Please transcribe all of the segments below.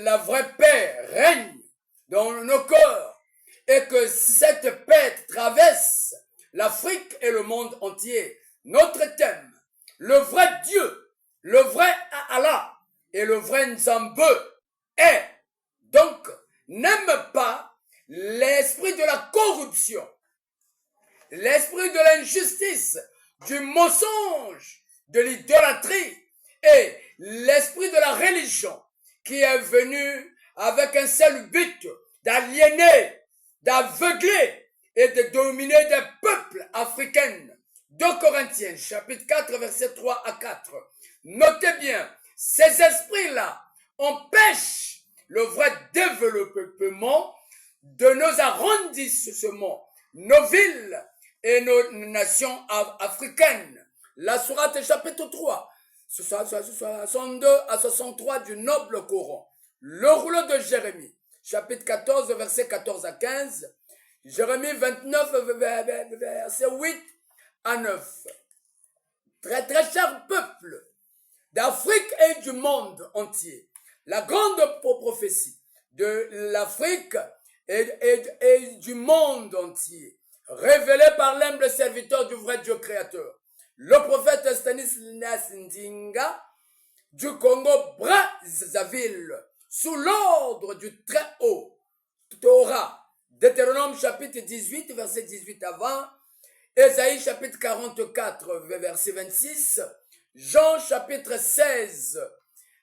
la vraie paix règne dans nos cœurs et que cette paix traverse l'Afrique et le monde entier. Notre thème, le vrai Dieu, le vrai Allah et le vrai Nzambe est donc n'aime pas l'esprit de la corruption, l'esprit de l'injustice, du mensonge, de l'idolâtrie et l'esprit de la religion qui est venu avec un seul but d'aliéner, d'aveugler et de dominer des peuples africains. 2 Corinthiens, chapitre 4, versets 3 à 4. Notez bien, ces esprits-là empêchent le vrai développement de nos arrondissements, nos villes et nos nations africaines. La sourate chapitre 3, 62 à 63 du noble Coran. Le rouleau de Jérémie, chapitre 14, versets 14 à 15. Jérémie 29, verset 8 à 9. Très très cher peuple d'Afrique et du monde entier. La grande prophétie de l'Afrique et du monde entier, révélée par l'humble serviteur du vrai Dieu créateur, le prophète Stanislas Ndinga du Congo-Brazzaville, sous l'ordre du Très-Haut, Torah, Deutéronome chapitre 18, verset 18 à 20, Ésaïe chapitre 44, verset 26, Jean chapitre 16,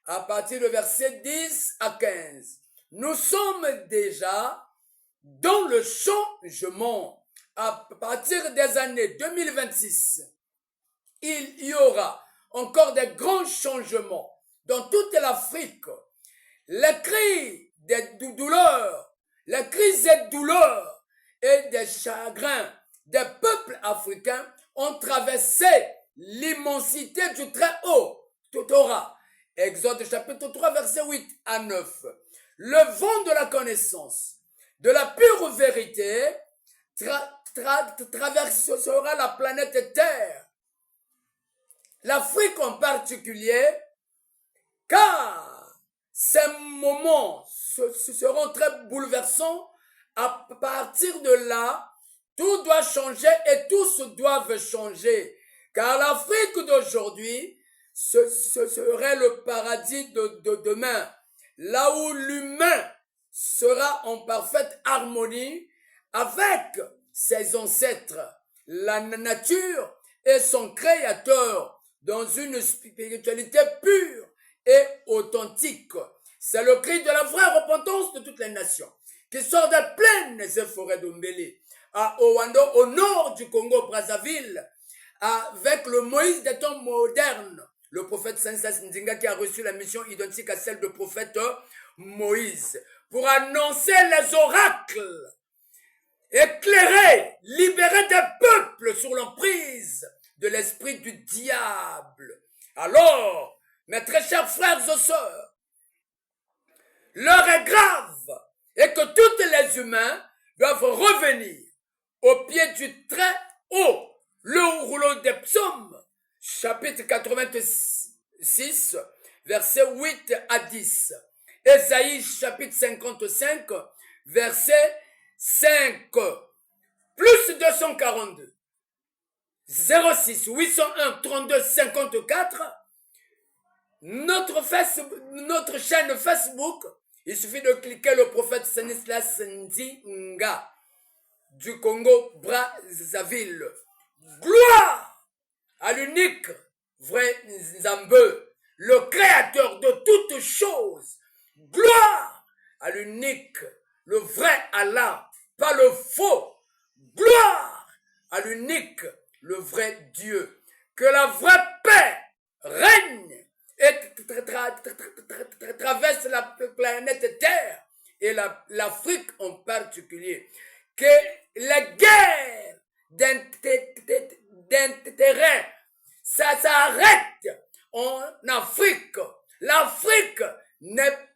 à partir du verset 10 à 15. Nous sommes déjà dans le changement. À partir des années 2026, il y aura encore des grands changements dans toute l'Afrique. Les cris des douleurs, les cris et douleurs et des chagrins des peuples africains ont traversé l'immensité du Très-Haut, Torah. Exode chapitre 3, verset 8 à 9. Le vent de la connaissance, de la pure vérité, traversera la planète Terre. L'Afrique en particulier, car ces moments seront très bouleversants. À partir de là, tout doit changer et tous doivent changer. Car l'Afrique d'aujourd'hui, ce serait le paradis de demain, là où l'humain sera en parfaite harmonie avec ses ancêtres, la nature et son créateur dans une spiritualité pure et authentique. C'est le cri de la vraie repentance de toutes les nations qui sort des plaines et forêts d'Ombélé, à Owando, au nord du Congo-Brazzaville, avec le Moïse des temps modernes, le prophète Stanislas Ndinga qui a reçu la mission identique à celle du prophète Moïse, pour annoncer les oracles, éclairer, libérer des peuples sur l'emprise de l'esprit du diable. Alors, mes très chers frères et sœurs, l'heure est grave et que tous les humains doivent revenir au pied du très haut. Le rouleau des psaumes, chapitre 86, versets 8 à 10. Ésaïe, chapitre 55, verset 5, plus 242. 06 801 32 54. Notre chaîne Facebook, il suffit de cliquer le prophète Stanislas Ndinga du Congo-Brazzaville. Gloire à l'unique vrai Nzambe, le créateur de toutes choses. Gloire à l'unique, le vrai Allah, pas le faux. Gloire à l'unique, le vrai Dieu. Que la vraie paix règne et traverse la planète Terre et l'Afrique en particulier. Que les guerres d'intérêt, ça s'arrête en Afrique. L'Afrique n'est